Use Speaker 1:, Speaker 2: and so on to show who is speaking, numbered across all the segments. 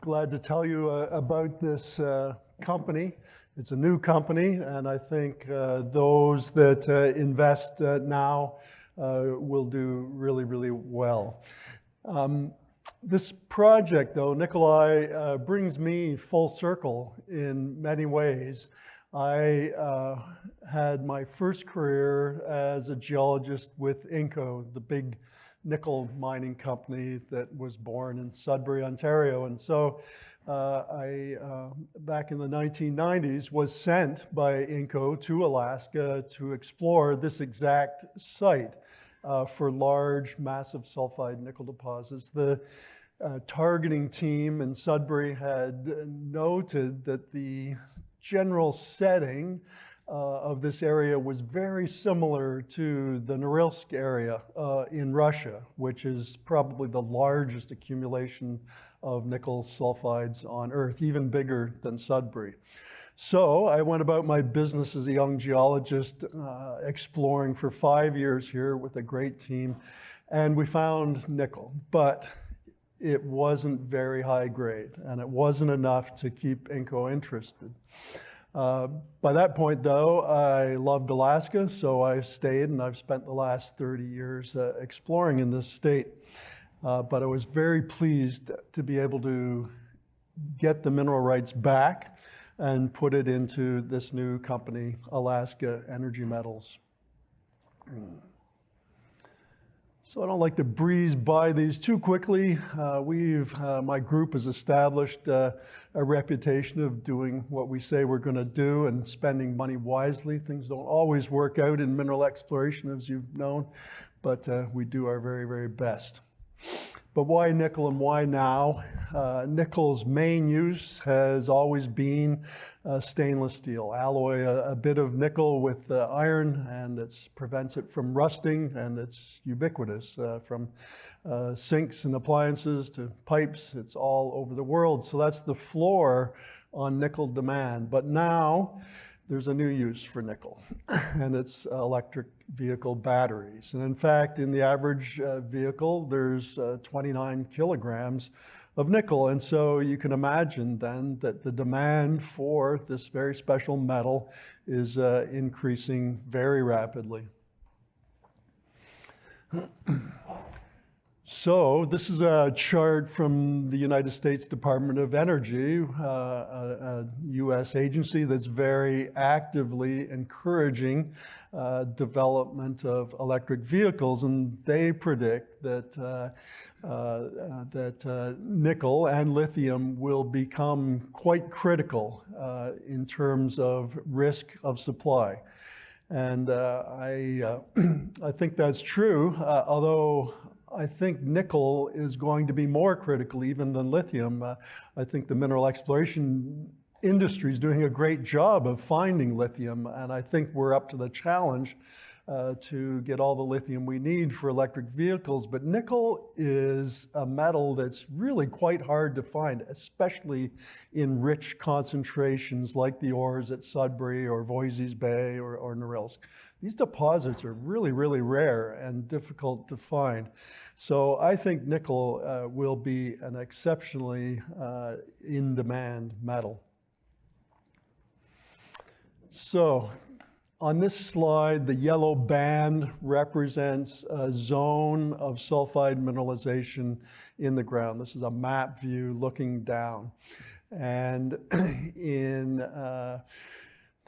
Speaker 1: glad to tell you about this company. It's a new company, and I think those that invest now will do really, really well. This project, though, Nikolai, brings me full circle in many ways. I had my first career as a geologist with Inco, the big nickel mining company that was born in Sudbury, Ontario. And so I, back in the 1990s, was sent by Inco to Alaska to explore this exact site for large, massive sulfide nickel deposits. The targeting team in Sudbury had noted that the general setting of this area was very similar to the Norilsk area in Russia, which is probably the largest accumulation of nickel sulfides on Earth, even bigger than Sudbury. So I went about my business as a young geologist, exploring for 5 years here with a great team, and we found nickel, but it wasn't very high grade, and it wasn't enough to keep Inco interested. By that point, though, I loved Alaska, so I stayed, and I've spent the last 30 years exploring in this state. But I was very pleased to be able to get the mineral rights back and put it into this new company, Alaska Energy Metals. So I don't like to breeze by these too quickly. My group has established a reputation of doing what we say we're going to do and spending money wisely. Things don't always work out in mineral exploration, as you've known, but we do our very, very best. But why nickel and why now? Nickel's main use has always been stainless steel. Alloy a bit of nickel with iron, and it prevents it from rusting, and it's ubiquitous from sinks and appliances to pipes. It's all over the world. So that's the floor on nickel demand. But now there's a new use for nickel, and it's electric vehicle batteries. And in fact, in the average vehicle, there's 29 kilograms of nickel. And so you can imagine then that the demand for this very special metal is increasing very rapidly. So this is a chart from the United States Department of Energy, a U.S. agency that's very actively encouraging development of electric vehicles, and they predict that nickel and lithium will become quite critical in terms of risk of supply. And I think that's true, although I think nickel is going to be more critical even than lithium. I think the mineral exploration industry is doing a great job of finding lithium, and I think we're up to the challenge to get all the lithium we need for electric vehicles. But nickel is a metal that's really quite hard to find, especially in rich concentrations like the ores at Sudbury or Voisey's Bay or Norilsk. These deposits are really, really rare and difficult to find. So I think nickel will be an exceptionally in-demand metal. So on this slide, the yellow band represents a zone of sulfide mineralization in the ground. This is a map view looking down. And in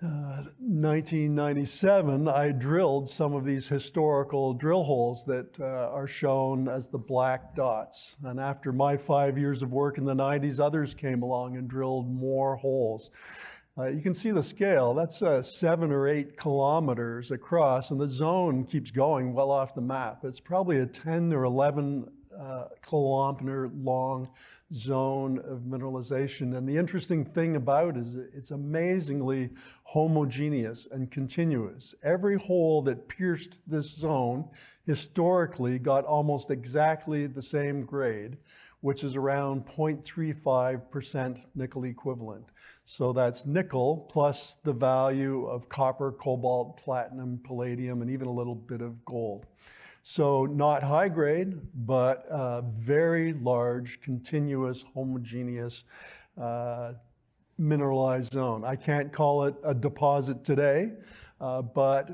Speaker 1: 1997, I drilled some of these historical drill holes that are shown as the black dots. And after my 5 years of work in the 90s, others came along and drilled more holes. You can see the scale. That's 7 or 8 kilometers across, and the zone keeps going well off the map. It's probably a 10 or 11 kilometer long zone of mineralization. And the interesting thing about it is it's amazingly homogeneous and continuous. Every hole that pierced this zone historically got almost exactly the same grade, which is around 0.35% nickel equivalent. So that's nickel plus the value of copper, cobalt, platinum, palladium, and even a little bit of gold. So not high grade, but very large, continuous, homogeneous mineralized zone. I can't call it a deposit today, but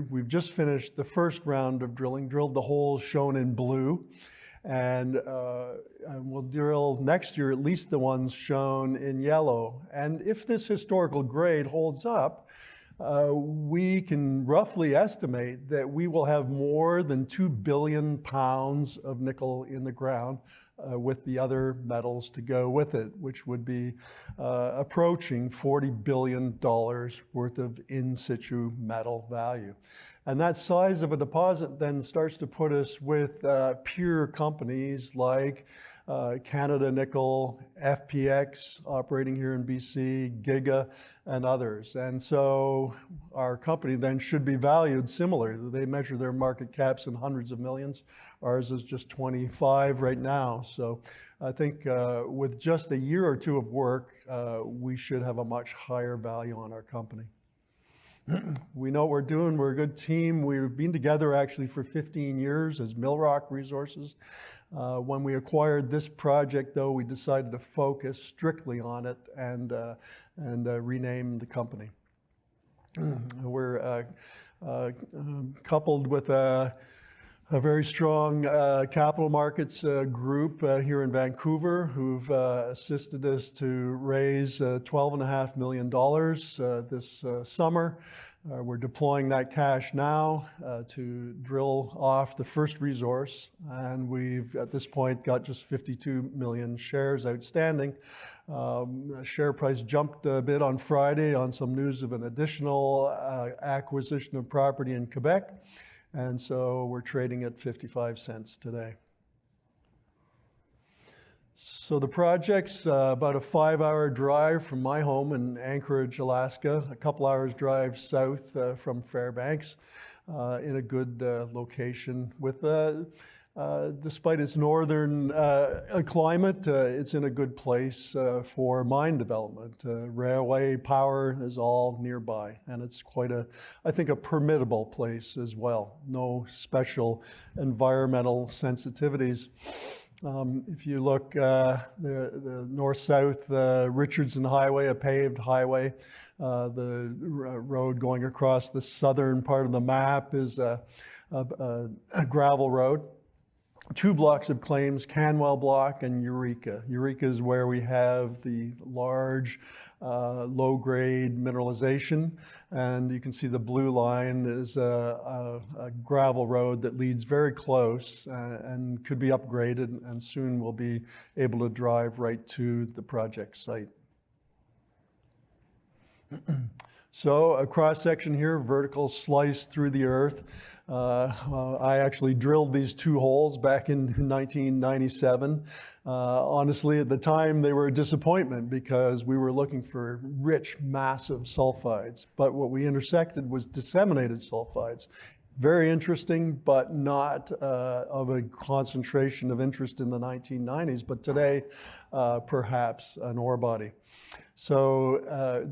Speaker 1: we've just finished the first round of drilling, drilled the holes shown in blue, and we'll drill next year at least the ones shown in yellow. And if this historical grade holds up, we can roughly estimate that we will have more than 2 billion pounds of nickel in the ground with the other metals to go with it, which would be approaching $40 billion worth of in situ metal value. And that size of a deposit then starts to put us with peer companies like Canada Nickel, FPX operating here in BC, Giga, and others. And so our company then should be valued similarly. They measure their market caps in hundreds of millions. Ours is just 25 right now. So I think with just a year or two of work, we should have a much higher value on our company. We know what we're doing. We're a good team. We've been together actually for 15 years as Millrock Resources. When we acquired this project, though, we decided to focus strictly on it and rename the company. We're coupled with a very strong capital markets group here in Vancouver who've assisted us to raise $12.5 million this summer. We're deploying that cash now to drill off the first resource, and we've at this point got just 52 million shares outstanding. Share price jumped a bit on Friday on some news of an additional acquisition of property in Quebec. And so we're trading at 55 cents today. So the project's about a 5-hour drive from my home in Anchorage, Alaska, a couple hours drive south from Fairbanks, in a good location with, despite its northern climate, it's in a good place for mine development. Railway power is all nearby, and it's quite I think, a permittable place as well. No special environmental sensitivities. If you look, the north-south Richardson Highway, a paved highway, the road going across the southern part of the map is a gravel road. 2 blocks of claims, Canwell Block and Eureka. Eureka is where we have the large low-grade mineralization, and you can see the blue line is a gravel road that leads very close and could be upgraded, and soon we'll be able to drive right to the project site. So a cross-section here, vertical slice through the earth. I actually drilled these 2 holes back in 1997. Honestly, at the time, they were a disappointment because we were looking for rich, massive sulfides. But what we intersected was disseminated sulfides. Very interesting, but not of a concentration of interest in the 1990s, but today, perhaps an ore body. So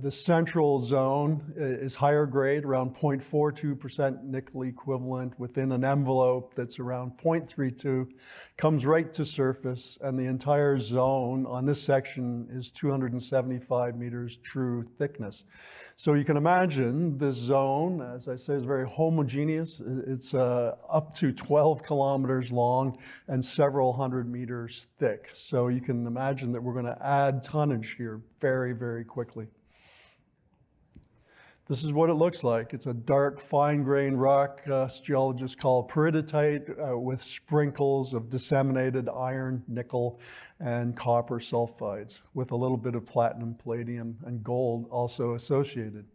Speaker 1: the central zone is higher grade, around 0.42% nickel equivalent within an envelope that's around 0.32, comes right to surface, and the entire zone on this section is 275 meters true thickness. So you can imagine this zone, as I say, is very homogeneous. It's up to 12 kilometers long and several hundred meters thick. So you can imagine that we're going to add tonnage here very, very quickly. This is what it looks like. It's a dark, fine-grained rock geologists call peridotite with sprinkles of disseminated iron, nickel, and copper sulfides with a little bit of platinum, palladium, and gold also associated.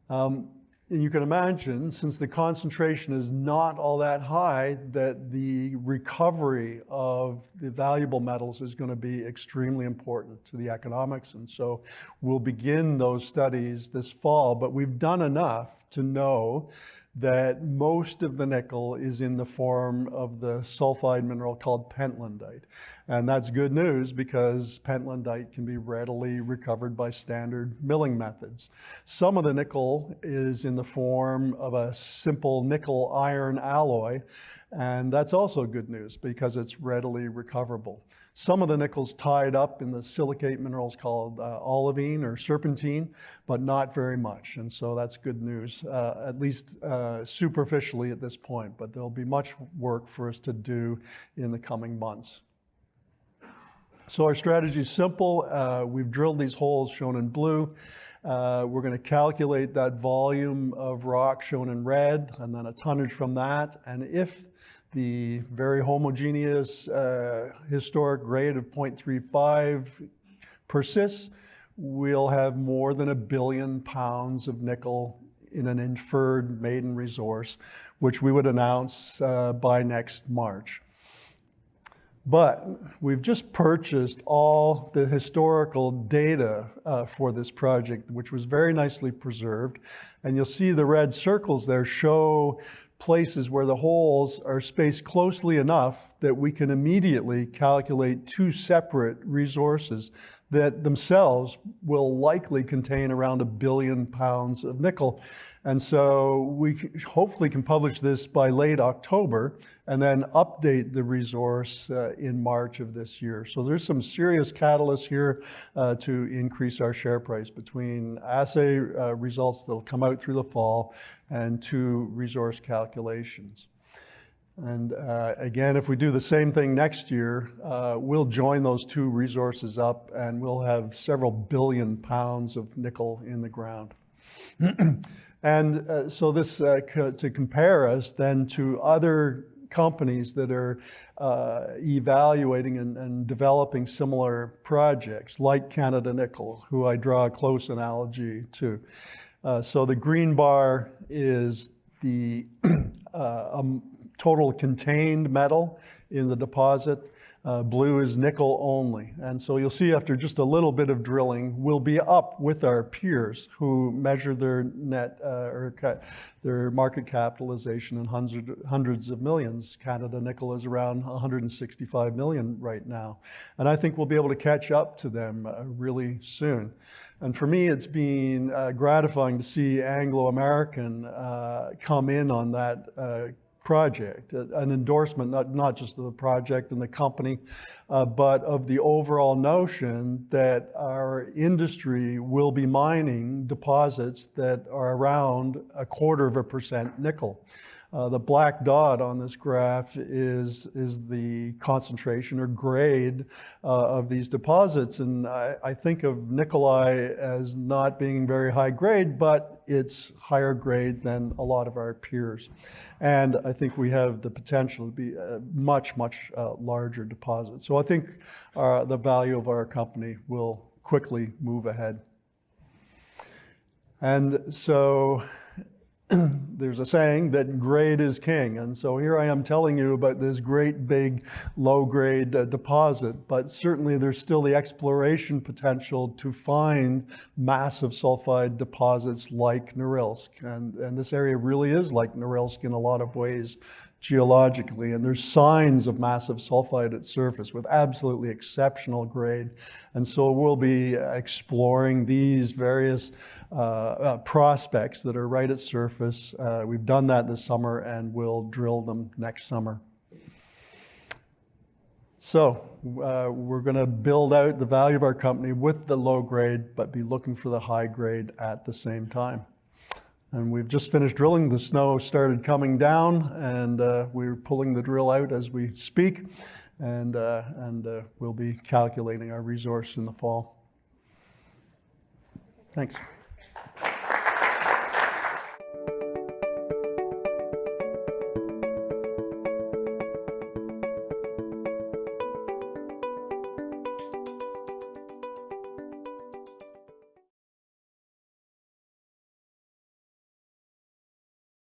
Speaker 1: And you can imagine, since the concentration is not all that high, that the recovery of the valuable metals is going to be extremely important to the economics. And so we'll begin those studies this fall, but we've done enough to know that most of the nickel is in the form of the sulfide mineral called pentlandite. And that's good news because pentlandite can be readily recovered by standard milling methods. Some of the nickel is in the form of a simple nickel iron alloy, and that's also good news because it's readily recoverable. Some of the nickel's tied up in the silicate minerals called olivine or serpentine, but not very much. And so that's good news, at least superficially at this point. But there'll be much work for us to do in the coming months. So our strategy is simple. We've drilled these holes shown in blue. We're going to calculate that volume of rock shown in red, and then a tonnage from that. And if the very homogeneous historic grade of 0.35 persists, we'll have more than 1 billion pounds of nickel in an inferred maiden resource, which we would announce by next March. But we've just purchased all the historical data for this project, which was very nicely preserved. And you'll see the red circles there show places where the holes are spaced closely enough that we can immediately calculate 2 separate resources that themselves will likely contain around 1 billion pounds of nickel. And so we hopefully can publish this by late October and then update the resource in March of this year. So there's some serious catalysts here to increase our share price between assay results that will come out through the fall and 2 resource calculations. And again, if we do the same thing next year, we'll join those 2 resources up and we'll have several billion pounds of nickel in the ground. And so this, to compare us then to other companies that are evaluating and developing similar projects, like Canada Nickel, who I draw a close analogy to. So the green bar is the total contained metal in the deposit. Blue is nickel only. And so you'll see after just a little bit of drilling, we'll be up with our peers who measure their net their market capitalization in hundreds of millions. Canada Nickel is around 165 million right now. And I think we'll be able to catch up to them really soon. And for me, it's been gratifying to see Anglo-American come in on that project, an endorsement, not just of the project and the company, but of the overall notion that our industry will be mining deposits that are around 0.25% nickel. The black dot on this graph is the concentration or grade of these deposits. And I think of Nikolai as not being very high grade, but it's higher grade than a lot of our peers. And I think we have the potential to be a much, much larger deposit. So I think the value of our company will quickly move ahead. And so there's a saying that grade is king. And so here I am telling you about this great big low-grade deposit, but certainly there's still the exploration potential to find massive sulfide deposits like Norilsk. And this area really is like Norilsk in a lot of ways geologically, and there's signs of massive sulfide at surface with absolutely exceptional grade. And so we'll be exploring these various prospects that are right at surface. We've done that this summer and we'll drill them next summer. So we're going to build out the value of our company with the low grade, but be looking for the high grade at the same time. And we've just finished drilling. The snow started coming down, and we're pulling the drill out as we speak, and we'll be calculating our resource in the fall. Thanks.